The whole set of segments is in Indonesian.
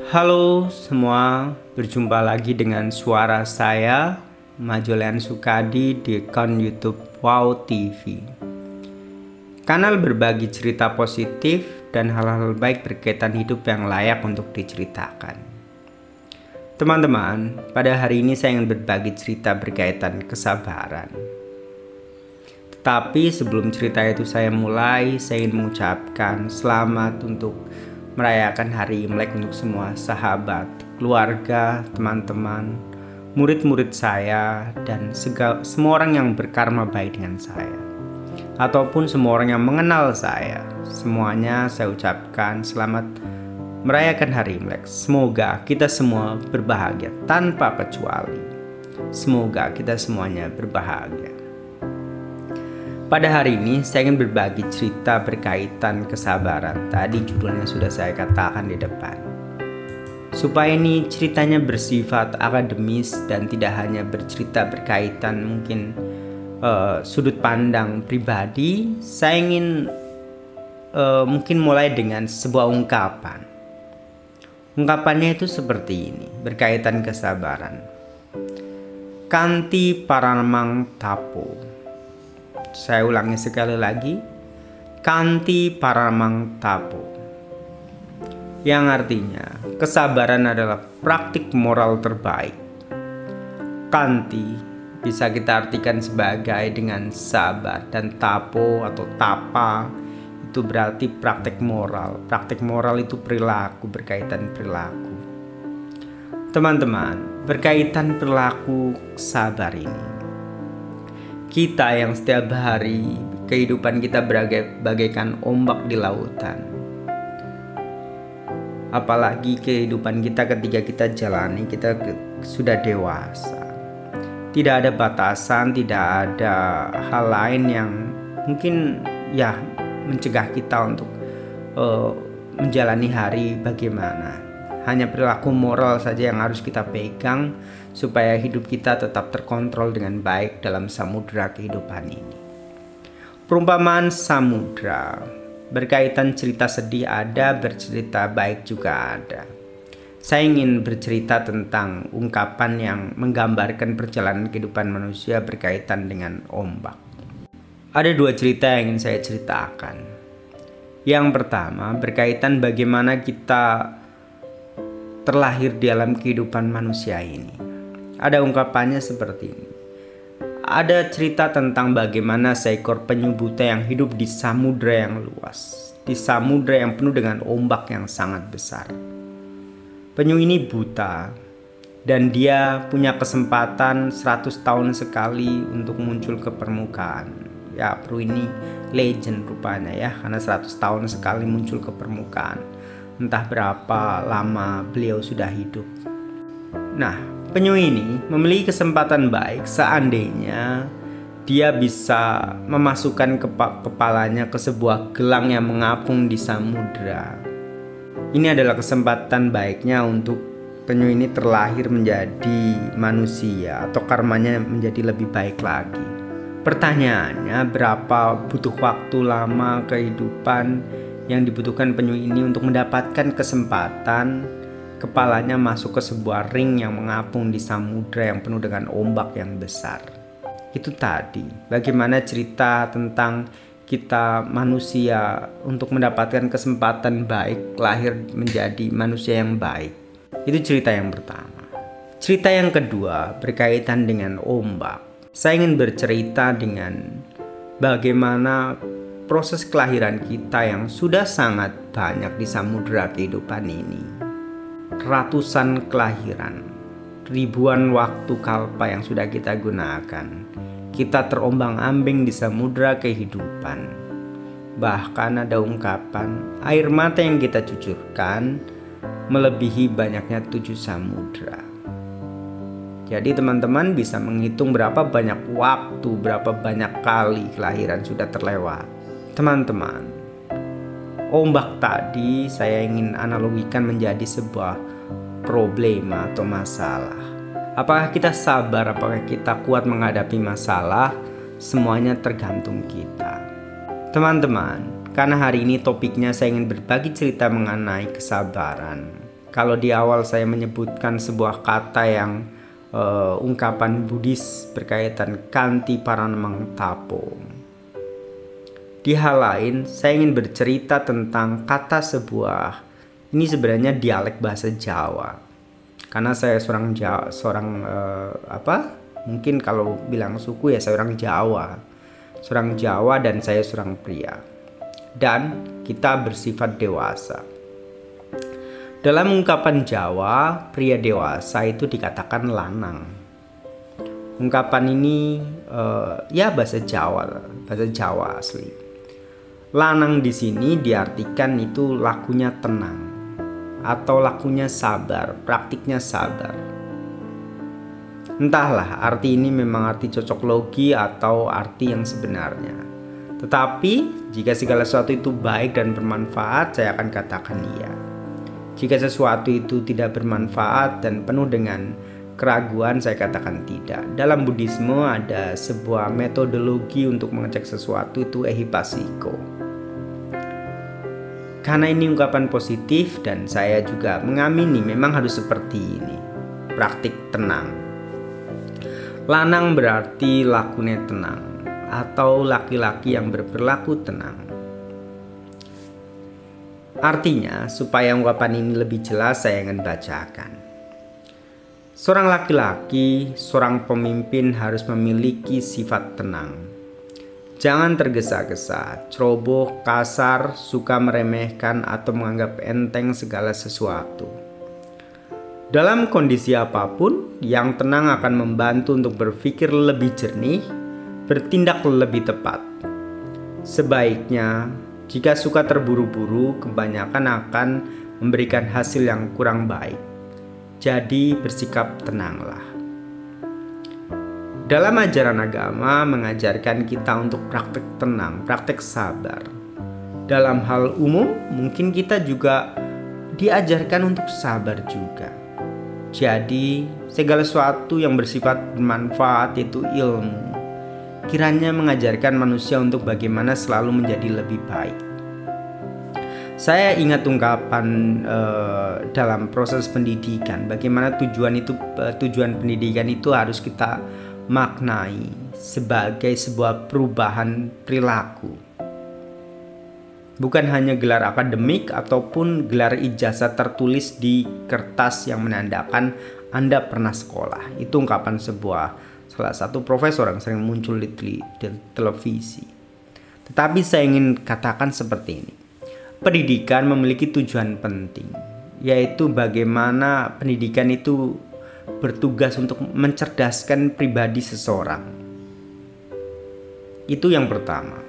Halo semua, berjumpa lagi dengan suara saya, Majolean Sukadi di akun YouTube Wow TV. Kanal berbagi cerita positif dan hal-hal baik berkaitan hidup yang layak untuk diceritakan. Teman-teman, pada hari ini saya ingin berbagi cerita berkaitan kesabaran. Tetapi sebelum cerita itu saya mulai, saya ingin mengucapkan selamat untuk merayakan hari Imlek untuk semua sahabat, keluarga, teman-teman, murid-murid saya, dan semua orang yang berkarma baik dengan saya, ataupun semua orang yang mengenal saya. Semuanya saya ucapkan selamat merayakan hari Imlek. Semoga kita semua berbahagia tanpa kecuali. Semoga kita semuanya berbahagia. Pada hari ini saya ingin berbagi cerita berkaitan kesabaran. Tadi judulnya sudah saya katakan di depan. Supaya ini ceritanya bersifat akademis dan tidak hanya bercerita berkaitan mungkin sudut pandang pribadi, saya ingin mungkin mulai dengan sebuah ungkapan. Ungkapannya itu seperti ini, berkaitan kesabaran. Kanti paramang tapo. Saya ulangi sekali lagi, kanti paramang tapo, yang artinya kesabaran adalah praktik moral terbaik. Kanti bisa kita artikan sebagai dengan sabar, dan tapo atau tapa itu berarti praktik moral. Praktik moral itu perilaku, berkaitan perilaku. Teman-teman, berkaitan perilaku sabar ini, kita yang setiap hari kehidupan kita bagaikan ombak di lautan. Apalagi kehidupan kita ketika kita jalani, kita sudah dewasa. Tidak ada batasan, tidak ada hal lain yang mungkin mencegah kita untuk menjalani hari bagaimana. Hanya perilaku moral saja yang harus kita pegang supaya hidup kita tetap terkontrol dengan baik dalam samudera kehidupan ini. Perumpamaan samudera, berkaitan cerita sedih ada, bercerita baik juga ada. Saya ingin bercerita tentang ungkapan yang menggambarkan perjalanan kehidupan manusia berkaitan dengan ombak. Ada dua cerita yang ingin saya ceritakan. Yang pertama berkaitan bagaimana kita terlahir di dalam kehidupan manusia ini. Ada ungkapannya seperti ini. Ada cerita tentang bagaimana seekor penyu buta yang hidup di samudera yang luas, di samudera yang penuh dengan ombak yang sangat besar. Penyu ini buta dan dia punya kesempatan 100 tahun sekali untuk muncul ke permukaan. Ya, Bro, ini legend rupanya ya, karena 100 tahun sekali muncul ke permukaan. Entah berapa lama beliau sudah hidup. Nah, penyu ini memiliki kesempatan baik seandainya dia bisa memasukkan kepalanya ke sebuah gelang yang mengapung di samudera. Ini adalah kesempatan baiknya untuk penyu ini terlahir menjadi manusia atau karmanya menjadi lebih baik lagi. Pertanyaannya, berapa butuh waktu lama kehidupan yang dibutuhkan penyu ini untuk mendapatkan kesempatan kepalanya masuk ke sebuah ring yang mengapung di samudera yang penuh dengan ombak yang besar. Itu tadi bagaimana cerita tentang kita manusia untuk mendapatkan kesempatan baik lahir menjadi manusia yang baik. Itu cerita yang pertama. Cerita yang kedua berkaitan dengan ombak. Saya ingin bercerita dengan bagaimana proses kelahiran kita yang sudah sangat banyak di samudera kehidupan ini. Ratusan kelahiran, ribuan waktu kalpa yang sudah kita gunakan. Kita terombang-ambing di samudera kehidupan. Bahkan ada ungkapan, air mata yang kita cucurkan melebihi banyaknya 7 samudera. Jadi teman-teman bisa menghitung berapa banyak waktu, berapa banyak kali kelahiran sudah terlewat. Teman-teman, ombak tadi saya ingin analogikan menjadi sebuah problema atau masalah. Apakah kita sabar, apakah kita kuat menghadapi masalah, semuanya tergantung kita. Teman-teman, karena hari ini topiknya saya ingin berbagi cerita mengenai kesabaran. kalau di awal saya menyebutkan sebuah kata yang ungkapan Buddhis berkaitan Kanti Paranamang Tapo. Di hal lain, saya ingin bercerita tentang kata sebuah, ini sebenarnya dialek bahasa Jawa. Karena saya mungkin kalau bilang suku ya saya orang Jawa dan saya seorang pria. Dan kita bersifat dewasa. Dalam ungkapan Jawa, pria dewasa itu dikatakan lanang. Ungkapan ini bahasa Jawa asli. Lanang di sini diartikan itu lakunya tenang atau lakunya sabar, praktiknya sabar. Entahlah arti ini memang arti cocok logi atau arti yang sebenarnya. Tetapi jika segala sesuatu itu baik dan bermanfaat, saya akan katakan iya. Jika sesuatu itu tidak bermanfaat dan penuh dengan keraguan, saya katakan tidak. Dalam Buddhisme ada sebuah metodologi untuk mengecek sesuatu, itu ehipassiko. Karena ini ungkapan positif dan saya juga mengamini memang harus seperti ini. Praktik tenang. Lanang berarti lakunya tenang atau laki-laki yang berperilaku tenang. Artinya, supaya ungkapan ini lebih jelas saya ingin bacakan. Seorang laki-laki, seorang pemimpin harus memiliki sifat tenang. Jangan tergesa-gesa, ceroboh, kasar, suka meremehkan atau menganggap enteng segala sesuatu. Dalam kondisi apapun, yang tenang akan membantu untuk berpikir lebih jernih, bertindak lebih tepat. Sebaiknya, jika suka terburu-buru, kebanyakan akan memberikan hasil yang kurang baik. Jadi, bersikap tenanglah. Dalam ajaran agama mengajarkan kita untuk praktek tenang, praktek sabar. Dalam hal umum, mungkin kita juga diajarkan untuk sabar juga. Jadi, segala sesuatu yang bersifat bermanfaat itu ilmu. Kiranya mengajarkan manusia untuk bagaimana selalu menjadi lebih baik. Saya ingat ungkapan dalam proses pendidikan, bagaimana tujuan pendidikan itu harus kita maknai sebagai sebuah perubahan perilaku. Bukan hanya gelar akademik ataupun gelar ijazah tertulis di kertas yang menandakan Anda pernah sekolah. Itu ungkapan salah satu profesor yang sering muncul di televisi. Tetapi saya ingin katakan seperti ini. Pendidikan memiliki tujuan penting, yaitu bagaimana pendidikan itu bertugas untuk mencerdaskan pribadi seseorang. Itu yang pertama.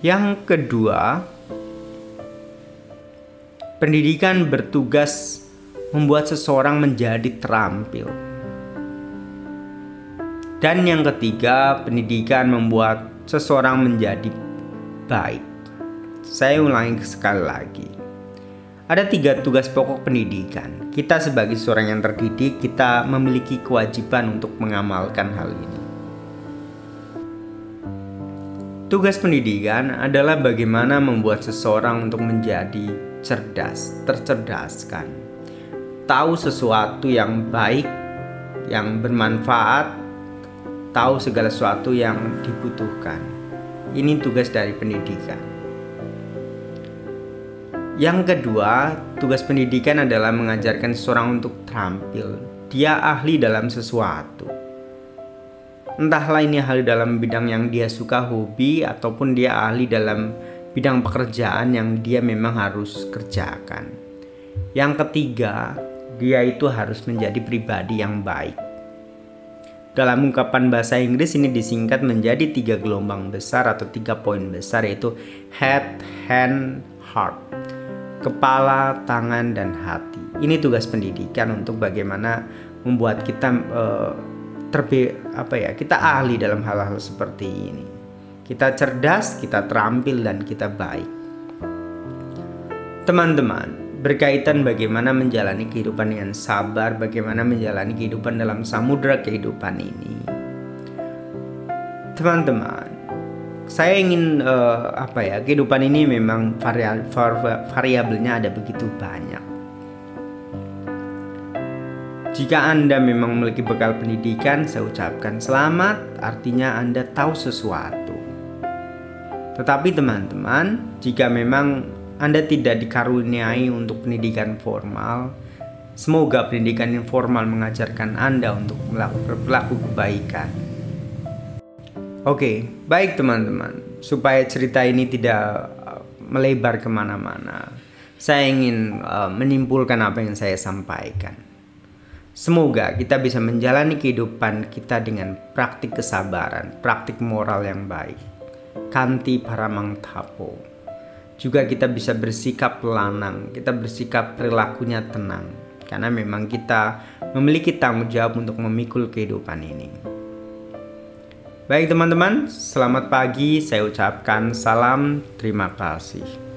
Yang kedua, pendidikan bertugas membuat seseorang menjadi terampil. Dan yang ketiga, pendidikan membuat seseorang menjadi baik. Saya ulangi sekali lagi. Ada 3 tugas pokok pendidikan. Kita sebagai seorang yang terdidik, kita memiliki kewajiban untuk mengamalkan hal ini. Tugas pendidikan adalah bagaimana membuat seseorang untuk menjadi cerdas, tercerdaskan, tahu sesuatu yang baik, yang bermanfaat, tahu segala sesuatu yang dibutuhkan. Ini tugas dari pendidikan. Yang kedua, tugas pendidikan adalah mengajarkan seseorang untuk terampil. Dia ahli dalam sesuatu. Entahlah ini ahli dalam bidang yang dia suka, hobi, ataupun dia ahli dalam bidang pekerjaan yang dia memang harus kerjakan. Yang ketiga, dia itu harus menjadi pribadi yang baik. Dalam ungkapan bahasa Inggris ini disingkat menjadi 3 gelombang besar atau 3 poin besar, yaitu head, hand, heart. Kepala, tangan, dan hati. Ini tugas pendidikan untuk bagaimana membuat kita kita ahli dalam hal-hal seperti ini. Kita cerdas, kita terampil, dan kita baik. Teman-teman, berkaitan bagaimana menjalani kehidupan dengan sabar, bagaimana menjalani kehidupan dalam samudera kehidupan ini. Teman-teman, saya ingin kehidupan ini memang variabelnya ada begitu banyak. Jika Anda memang memiliki bekal pendidikan, saya ucapkan selamat, artinya Anda tahu sesuatu. Tetapi teman-teman, jika memang Anda tidak dikaruniai untuk pendidikan formal, semoga pendidikan informal mengajarkan Anda untuk berlaku kebaikan. Oke, baik teman-teman. Supaya cerita ini tidak melebar kemana-mana, saya ingin menyimpulkan apa yang saya sampaikan. Semoga kita bisa menjalani kehidupan kita dengan praktik kesabaran, praktik moral yang baik. Kanti paramang tapo. Juga kita bisa bersikap lanang, kita bersikap perilakunya tenang. Karena memang kita memiliki tanggung jawab untuk memikul kehidupan ini. Baik teman-teman, selamat pagi. Saya ucapkan salam, terima kasih.